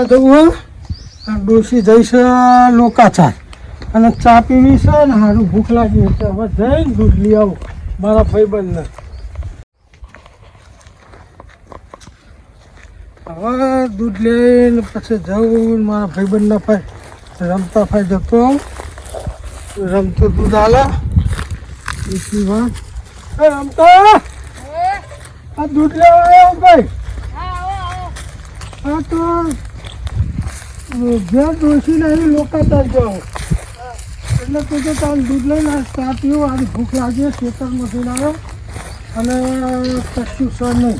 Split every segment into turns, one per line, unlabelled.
ખેતરમાં જવું હોય ડોસી જઈશ લોકાચાર અને ચા પીવી છે ને સારું ભૂખ લાગી છે હવે જઈને દૂધ લઈ આવું મારા ભાઈબંધને હવે દૂધ લઈને પછી જવું મારા ભાઈબંધના ભાઈ રમતા ભાઈ જતો આવું રમતો દૂધ આલે એટલી વાત રમતા આ દૂધ લેવા આવ્યો ભાઈ હા તો જે ડોસી નહીં લોકાચાર જાઓ એટલે તું તો તારું દૂધ લઈને ચા પીવું આની ભૂખ લાગી ખેતરમાં દૂધ આવ્યો અને કશું છે નહીં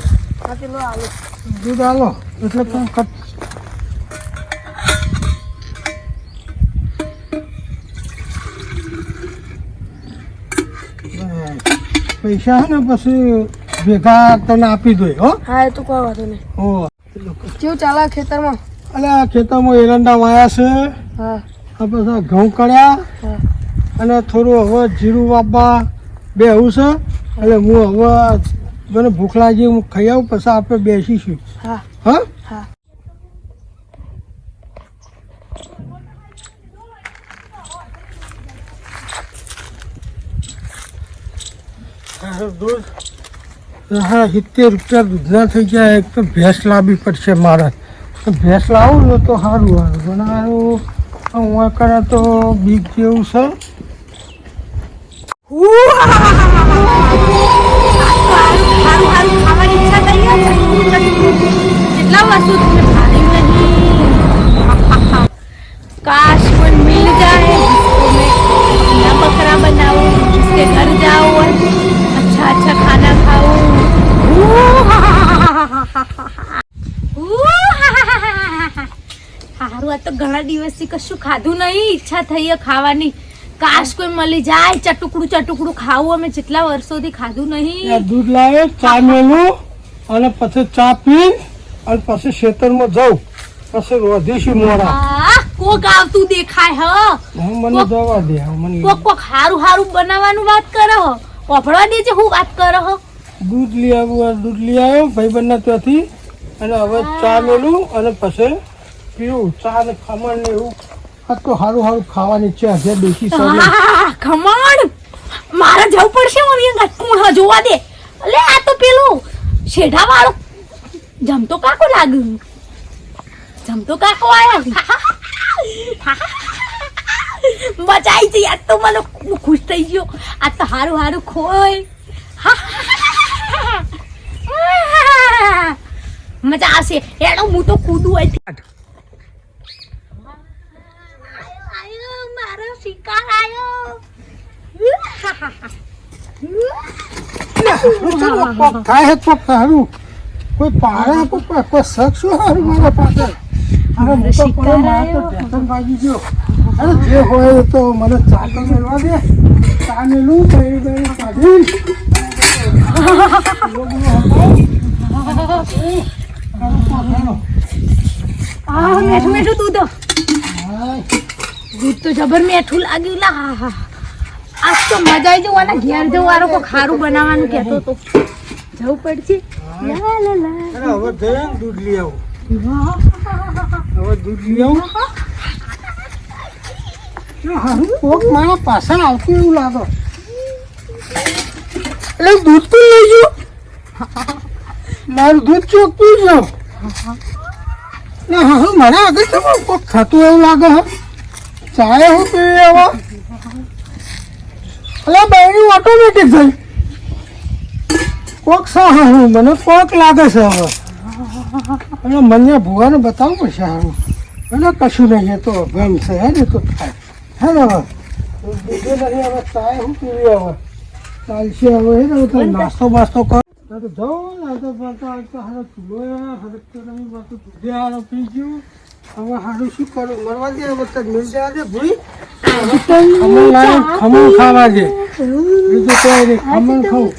દૂધ આલો એટલે પણ પૈસા હે ને પછી ભેગા તને આપી દો હો
હા એ તો કોઈ વાંધો નહીં
હો
કેવું ચાલે ખેતરમાં
અલે આ ખેતરમાં એરંડા વાયા છે
હા
આ પછી ઘઉં કર્યા
હા
અને થોડું હવે જીરું વાપવા બેહું છે એટલે હું હવે મને ભૂખ લાગી હું ખાઈ આવું પછી આપણે બેસીશું
હા
હા
હા
દૂધ હા 70 રૂપિયા દૂધના થઈ ગયા એક તો ભેંસ લાવવી પડશે મારે તો ભેંસ લાવું ને તો સારું સારું બનાવું હું કરે તો બીક જેવું છે
काश कोई मिल जाए जिसको मैं अपना बकरा बनाऊं जिसके घर जाऊं और अच्छा अच्छा खाना खाऊं हारू आ तो घણા દિવસથી કશું ખાધું નહીં ઈચ્છા થઈ ખાવાની કાશ કોઈ મળી જાય ચટુકડું ખાવું અમે જેટલા વર્ષોથી ખાધું નહીં
દૂધ લાવે ચા મેલું અને પછી ચા પી અને પછી ખેતરમાં જાઉં પછી રોધીશું મોરા
કોક આવતું દેખાય
મને જવા દે મને
કોક હારું બનાવવાનું વાત કરો ઓફળવા દેજે હું વાત કરો
દૂધ લઈ આવ્યો ભાઈબંધના ત્યાંથી અને હવે ચા મેલું અને પછી પીવું ચા ને ખમણ ને એવું આ તો સારું ખાવાની છે હજે દેશી
ખમણ મારે જવું પડશે મને જોવા દે અલે આ તો પેલું શેઢા વાળો જમતો કાકો લાગ્યું જમતો કાકો આયા બચાઈ છે યાર તો મને ખુશ થઈ ગયો આ તો હારું ખોય મજા આવશે એનો હું તો કૂદું આયો મારો શિકાર આયો
થાય તો સારું કોઈ પાડે કોઈ શક શું સારું મારા પાસે ભાગી ગયો જે હોય તો મને ચા તો મેળવા દે ચા મેલું કાઢી
મેઠું દૂધ તો જબર મેઠું લાગ્યું લા આજ તો મજા આવી જવાના ઘેર જવું વાળો કોઈ ખારું બનાવવાનું કહેતો તો જવું પડશે
હવે જઈને દૂધ લઈ આવું કોક મારા પાછળ આવતું એવું લાગે એટલે દૂધ પણ લઈ ગયો મારું દૂધ ચોખ્ખું છે મને આગળ તો કોક ખાતું એવું લાગે હે ચાય હું પીવી હવે એટલે બહેરી ઓટોમેટિક થઈ કોક સારું મને કોક લાગે છે હવે અને મને ભુવાને બતાવવું પડશે સારું એટલે કશું નહીં એ તો ગમશે હે ને તો થાય હે ને હવે દૂધે નહીં હવે ચાય હું પીવી હવે ચાલશે હવે હે ને તો નાસ્તો બાસ્તો કર તો જાઉં ને તો હારો ચૂલો દૂધે હારો પી ગયું હવે સારું શું કરું મરવા દે હવે તો મિલ જવા દે ભૂઈ ખમણ ખાવા દે બીજું કોઈ નહીં ખમણ ખાવું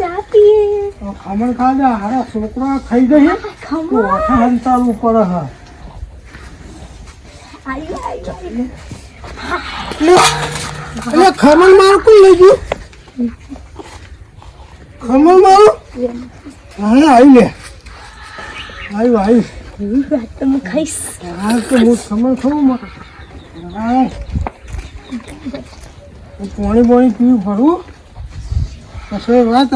ખમણ ખાવા દે હારા છોકરા ખાઈ જઈએ ઓઠા હંતાળવું પડે હા એટલે ખમણ મારું કોણ લઈ ગયું ખમણ મારું હા આવી લે આવ્યું
એવી વાત તો હું ખાઈશ.
હા તો હું ખમણ ખાઉં માં. હા પાણી પાણી પીવું ભરવું પછી વાત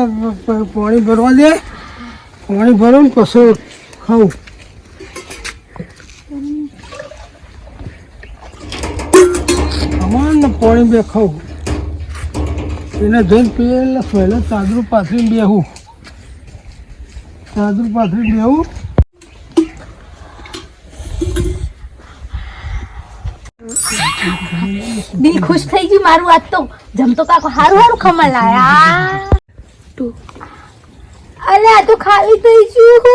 પાણી ભરવા દે. પાણી ભરું ને પછી ખાઉં. ખમણ ને પાણી બે ખાઉં. એને જઈને પીએ એટલે પહેલાં ચાદરું પાથરીને બેહું. ચાદરું પાથરીને બેહું.
દિલ ખુશ થઈ ગયું મારું. આજ તો જમતો કાકો હારું હારું ખમણ લાયા. અલે આ તો ખાલી થઈ ગયું.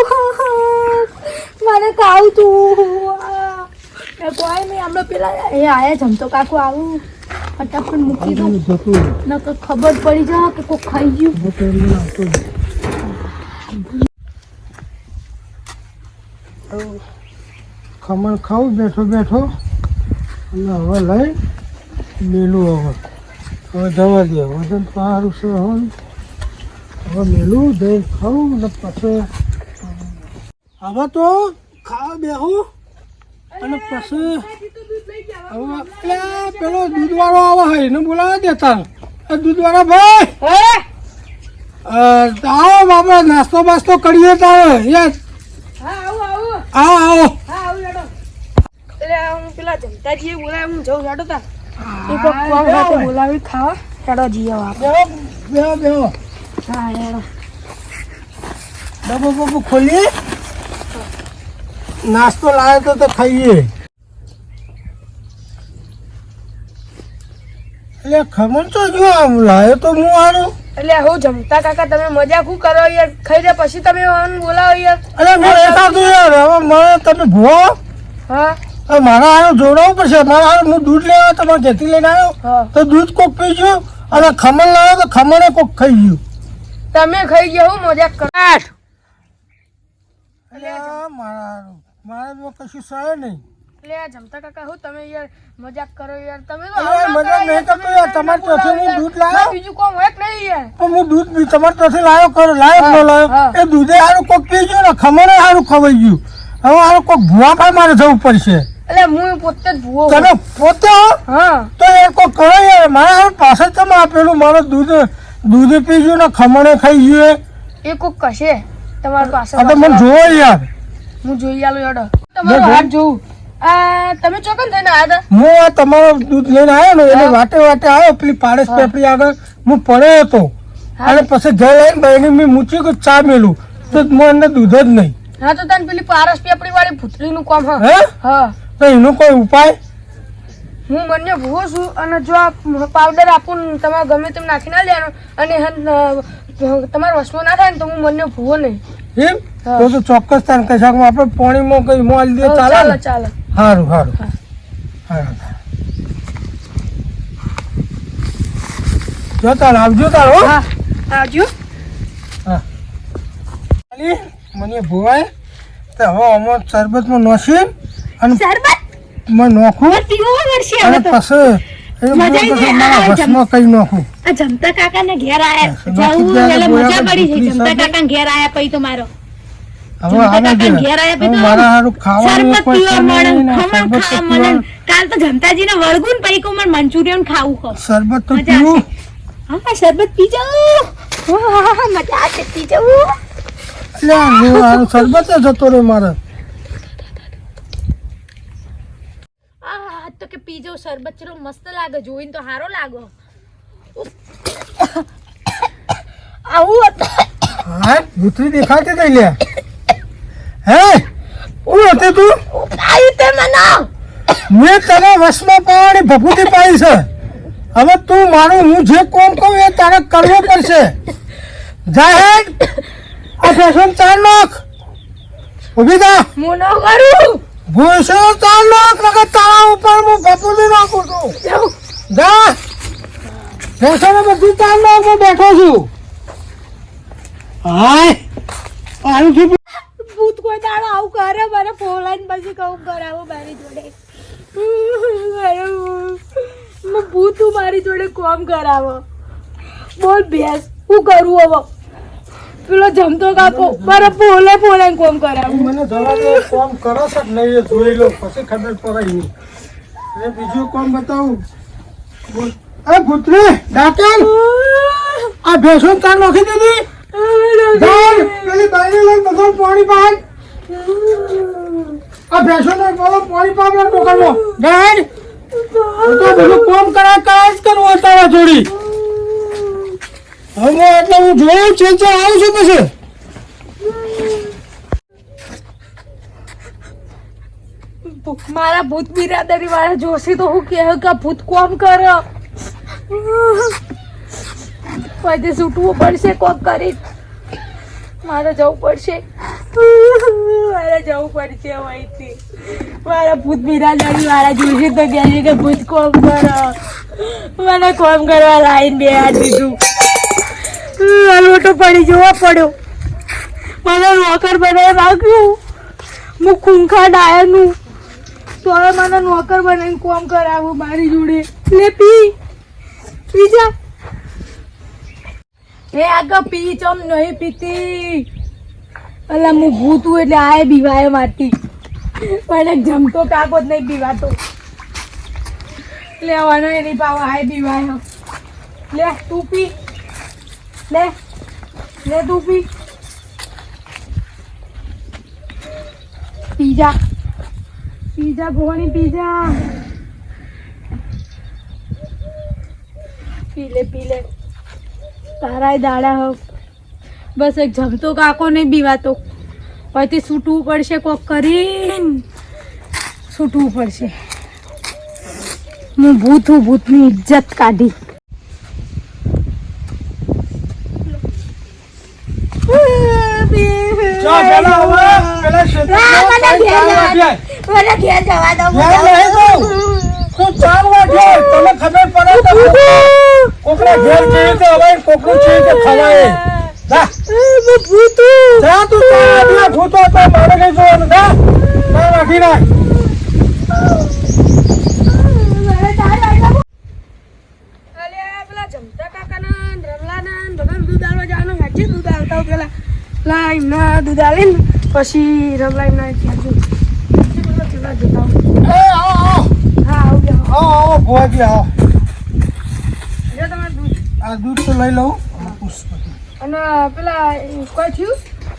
મને ખાવું તું. કોઈ નહીં હમણાં પેલા એ આયા જમતો કાકો આવું ફટાફટ મૂકી દઉં. નકર ખબર પડી જાય કે કોઈ ખાઈ ગયું.
ખમણ ખાઉં બેઠો બેઠો અને હવે લઈ મેલું. હવે જવા દે. વજન સારું છે. હવે મેલું દહીં ખાઉં ને પછી હવે તો ખાવા બેહું અને પછી હવે પેલો દૂધવાળો આવે છે એને બોલાવા દેતા. દૂધવાળા ભાઈ આવો બાપા નાસ્તો બાસ્તો કરીએ તારે યાર. આવો
પેલા જમતાજીએ બોલાવે હું જઉં હેડો તા એક કોમ સાથે બોલાવી ખાવા હેડો જીએ
બેહો બેહો.
હા હેડો
ડબ્બો બબ્બો ખોલીએ. નાસ્તો લાવે તો ખાઈએ. એટલે ખમણ તો જો આમ લાવે તો હું આનું.
એટલે હું જમતા કાકા તમે મજાક શું કરો યાર ખાઈ જાય પછી તમે બોલાવો યાર.
અરે હું રહેતા તું યાર. હવે મને તમે ભૂવો
હા
મારા આનું જોડાવવું પડશે. મારા હારું હું દૂધ લેવા તમારે ઘેરથી લઈને આવ્યો
હા
તો દૂધ કોક પી ગયું અને ખમણ લાવ્યો તો ખમણે કોક ખાઈ ગયું.
તમે ખાઈ ગયા હું મજાક કરો.
એટલે મારા હારું મારે તો કશું સહે નહીં.
એટલે આ જમતા કાકા હું તમે યાર મજાક કરો યાર તમે તો
અરે મજાક નહીં કરતો યાર. તમારે ત્યાંથી હું દૂધ લાવ્યો
બીજું કોમ હોય કે નહીં યાર.
તો હું દૂધ તમારે ત્યાંથી લાવ્યો કરો લાવ્યો ન લાવ્યો એ દૂધે સારું કોક પી ગયું ને ખમણે સારું ખવાઈ ગયું. હવે હારું કોક ભૂવા ભાઈ મારે જવું પડશે.
એટલે હું પોતે જ ભૂવો
તમે પોતે હો
હા
તો એ કોક કરો યાર. મારા હારું પાસે તમે આપેલું મારું દૂધ પી ગયું ને ખમણે ખાઈ ગયું.
એ કોક કશે તમારી પાસે
આ તો મને જોવો યાર.
હું જોઈ આલું હેડો તમારો હાથ જોઉં. તમે ચોકન થઈને આવ્યા
હું આ તમારું દૂધ લઈને આવ્યો ને એટલે વાટે વાટે આવ્યો પેલી પાડસ પેપડી આગળ હું પડ્યો હતો અને પછી જઈ લઈને બહેની મેં મૂકી કે ચા મેલું તો મને અંદર દૂધ જ નહીં.
હા તો તને પેલી પારસ પેપડી વાળી ભૂતળીનું કામ હા
હે
હા
તો એનો કોઈ ઉપાય?
હું મને ભૂવો છું અને જો આ પાવડર આપું ને તમારે ગમે તેમ નાખી ના લેવાનો અને તમારા વસમાં ના થાય ને તો હું મને ભૂવો નહીં.
એમ તો ચોક્કસ તાર કશાક આપણે પાણીમાં કઈ મોલ દે ચાલે
ચાલો
ને?
ચાલો
સારું સારું સારું જો તાર આવજો તાર હો.
હા આવજો.
હા મને ભોવાય તો હવે આમાં શરબતમાં નોશી અને
શરબત
મેં નોખું
પીવો પડશે
અને
હવે તો.
પછી મારા ભસ્મમાં કઈ નોખું.
આ જમતા કાકા ને ઘેર આયા જાવું એટલે મજા પડી જાય. જમતા કાકા ઘેર આયા પછી તો મારો
હવે આવે છે
ઘેર આયા પછી
મારા હારું ખાવાનું
શરબત
કોઈ
પીવા મળે,
નહીં ને
ખમણ
શરબત તો
ખાવા મળે. કાલ તો જમતાજીને વળગું ને પછી કહું મને મંચુરિયન ખાવું કહું.
શરબત તો
મજા
પીવું.
હા શરબત પી જાઉં. મજા આવશે પી જાઉં.
એટલે હારું શરબત જ જતો રે મારે.
તો કે પી જાઉં શરબત. ચલો મસ્ત લાગે જોઈને તો સારો લાગો. આવું
હા ભૂતરી દેખાતી થઈ લે. હે હું હતી તું?
આવ્યું તે મને
મેં તને વશમાં પાવાની ભભૂતિ પાડી છે. હવે તું મારું હું જે કોમ કહું એ તારે કરવો પડશે. જાહેર આ ફેશન ચાર નાખ. ઊભી થા.
હું ન કરું.
ભૂસો ચાર નાખ નકર તારા ઉપર હું ભભૂતિ નાખું છું. જા ફેશન બધી ચાર નાખ હું બેઠો છું. હાય આનું થી
ભૂત કોઈ દાડો આવું કરે મને ફોલાઈને પછી કહું કરાવો મારી જોડે. ભૂત મારી જોડે કોમ કરાવો. બોલ ભેસ હું કરું હવે? પેલો જમતો કાકો મારા બોલે બોલે કોમ કરાવું.
મને જવા દે, કોમ કરો છો કે નહીં એ જોઈ લો, પછી ખબર પડે નહીં. અને બીજું કોમ બતાવું. બોલ. એ પુત્રી ડાકલ, આ ભેંસો તાર નાખી દીધી. જાલ, પેલી બાઈને લઈને બધો પાણી પાડ. આ ભેંસોને બોલો પાણી પાડવા ટોકરમાં. ડાડ, તો બધું કોમ કરાય જ કરવું તારા જોડી. હવે એટલે હું જોઉં છે આવું છું પછી.
મારા ભૂત બિરાદરી વાળા જોશી તો હું કહે કે ભૂત કોમ કરો. પછી છૂટવું પડશે કોક કરી. મારે જવું પડશે. મારે જવું પડશે અહીંથી. મારા ભૂત બિરાદરી વાળા જોશી તો કહે છે કે ભૂત કોમ કરો. મને કોમ કરવા લાઈન બે હાથ દીધું. લોટો પડી જવો પડ્યો. મને નોકર બનાવી નાખ્યું. હું ખૂંખા ડાયરનું તો હવે મને નોકર બનાવીને કોમ કરાવું મારી જોડે. લે પી જા. એ આગળ પી ચમ નહીં પીતી. અલા હું ભૂતું એટલે આય બીવાય મારતી. પણ એક જમતો કાકો જ નહીં બીવાતો. લેવાનો એની પાવ આય બીવાય. લે તું પી. લે તું પી. પીઝા ગોવાની પીઝા. પી લે તારાય દાડા હો. બસ એક જમતો કાકો નહીં બીવાતો. પછી છૂટવું પડશે કોક કરીને છૂટવું પડશે. હું ભૂતની ઇજ્જત કાઢી.
ચા પેલા હવે પેલા
મને ઘેર જવા દો.
તું 4 વાગે તને ખબર પડે તો કોકના ઘેર જઈએ તો હવે કોકનું છે કે ખવાય. જા જા તું તારા ભૂતો તો મારે કઈ જોવાનું. જા ના રાખી નાખ.
પેલા જમતા કાકાના રમલાના બધાને દૂધ આલવા જવાનું. હાજી દૂધ આલતા પેલા લાઈના દૂધ આલે ને પછી રમલાઈના પેલા જતા.
એ આવો
હા આવું
આવો ભોજી આવો.
જો તમારે દૂધ
આ દૂધ તો લઈ લઉં.
અને પેલા કોઈ થયું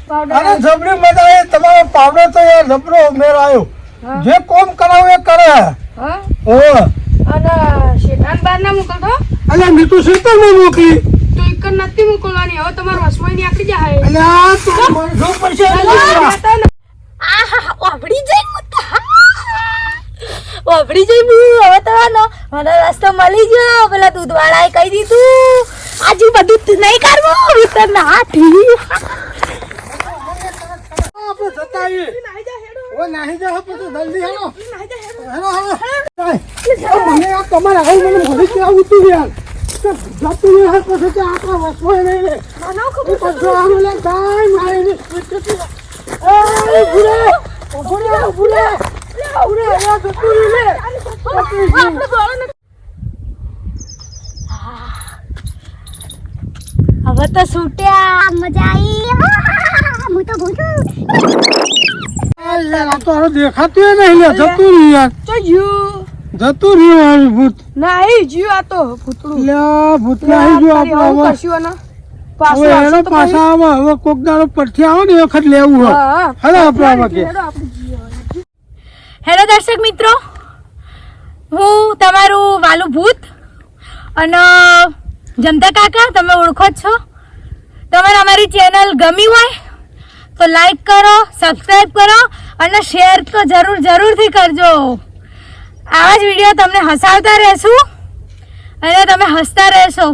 અરે
પાવડર.
જબરી મજા આવી. તમારો પાવડર તો યાર જબરો મેર આવ્યો.
હા.
જે કોમ કરાવે એ કરે.
હા
ઓ
અને શેતાન બહાર ના મોકલતો
અલ્યા મેં તો શેતરમાં મોકલી.
તો એક જ નથી મોકલવાની. હવે તમારે વસવાઈની આખી જાય.
અલ્યા તો મારે જવું પડશે.
ઓબડી જઈ ઓબડી જઈ હવે તો મને રસ્તો મળી ગયો. પેલા દૂધ વાળાએ કહી દીધું આજુ બધું નહીં કરવું. તો ના ઠીક.
આપણે જતા આવીએ. ઓ નાહી જાઓ પછી જલ્દી હેલો. હેલો મને આ તમારા આવું મને ભરી કે આવું તું યાર. જતું રહે પછી કે આપણા વસવાય નહીં રે. પછી આમ લે ગાય મારી એ ભૂરે યા જતું રહે.
હવે તો છૂટ્યા. મજા આવી. હું તો ભૂતું.
યાર આ તો હવે દેખાતું નહીં લે. જતું રહ્યું યાર.
તો જ્યું
જતું રહ્યું મારું ભૂત.
ના એ જ્યું આ તો ભૂતળું.
લ્યા ભૂત નાહી ગયું આપણે હવે.
કશું અને
હવે
પાછું
એનો
આવશે તો
પાછા આવે. હવે કોક દાડો પરથી આવે ને એ વખત લેવું હોય.
હા
હેલો આપણે આમાં કે
હેડો આપણે જઈએ.
હેલો દર્શક મિત્રો, હું તમારું વાલું ભૂત અને જમતા કાકા તમે ઓળખો જ છો. તમારે અમારી ચેનલ ગમી હોય તો લાઈક કરો, સબસ્ક્રાઈબ કરો અને શેર તો જરૂરથી કરજો. આવા જ વિડીયો તમને હસાવતા રહેશું અને તમે હસતા રહેશો.